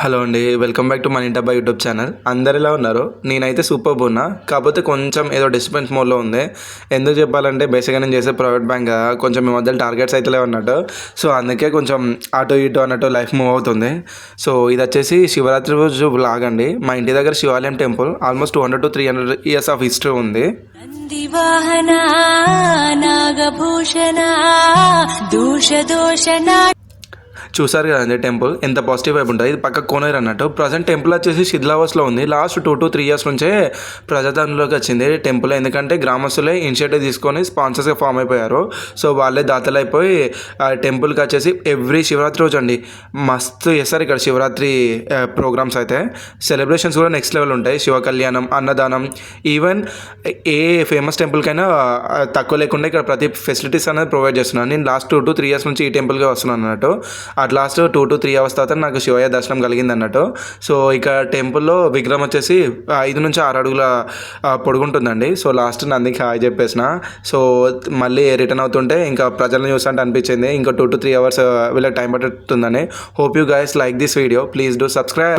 Hello అండి. Welcome back to మన ఇంటబ్బా YouTube channel. అందరు ఎలా ఉన్నారు? నేనైతే సూపర్బ్ ఉన్నా. కాకపోతే కొంచెం ఏదో డిస్టర్బెన్స్ మోడ్లో ఉంది. ఎందుకు చెప్పాలంటే బేసిక్గా నేను చేసే ప్రైవేట్ బ్యాంక్ కొంచెం ఈ మధ్యలో టార్గెట్స్ అయితే లేవన్నట్టు. సో అందుకే కొంచెం అటు ఇటు అన్నట్టు లైఫ్ మూవ్ అవుతుంది. సో ఇది వచ్చేసి శివరాత్రి రోజు వ్లాగ్ అండి. మా ఇంటి దగ్గర శివాలయం temple almost 200 to 300 years of history ఉంది. నందివాహన నాగభూషణ దోషణ చూసారు కదండి టెంపుల్ ఎంత పాజిటివ్ వైపు ఉంటుంది. ఇది పక్క కోనేరు అన్నట్టు. ప్రజెంట్ టెంపుల్ వచ్చేసి శిథిలావస్థలో ఉంది. లాస్ట్ 2 to 3 years నుంచే ప్రజాదానంలోకి వచ్చింది టెంపుల్. ఎందుకంటే గ్రామస్తులే ఇనిషియేటివ్ తీసుకొని స్పాన్సర్స్గా ఫామ్ అయిపోయారు. సో వాళ్ళే దాతలు అయిపోయి టెంపుల్కి వచ్చేసి ఎవ్రీ శివరాత్రి రోజు అండి మస్తు చేస్తారు ఇక్కడ శివరాత్రి ప్రోగ్రామ్స్ అయితే. సెలబ్రేషన్స్ కూడా నెక్స్ట్ లెవెల్ ఉంటాయి. శివ కళ్యాణం, అన్నదానం, ఈవెన్ ఏ ఫేమస్ టెంపుల్కైనా తక్కువ లేకుండా ఇక్కడ ప్రతి ఫెసిలిటీస్ అనేది ప్రొవైడ్ చేస్తున్నాను. నేను లాస్ట్ 2 to 3 years నుంచి ఈ టెంపుల్గా వస్తున్నాను అన్నట్టు. అట్ లాస్ట్ 2 to 3 hours తర్వాత నాకు శివయ్య దర్శనం కలిగింది అన్నట్టు. సో ఇక టెంపుల్లో విగ్రహం వచ్చేసి 5 నుంచి 6 అడుగుల పొడుగుంటుందండి. సో లాస్ట్ నందికి హాయ్ చెప్పేసిన. సో మళ్ళీ రిటర్న్ అవుతుంటే ఇంకా ప్రజలను చూస్తుంటే అనిపించింది ఇంకా 2 to 3 hours వీళ్ళకి టైం పడుతుందని. Hope you guys like this video. Please do subscribe.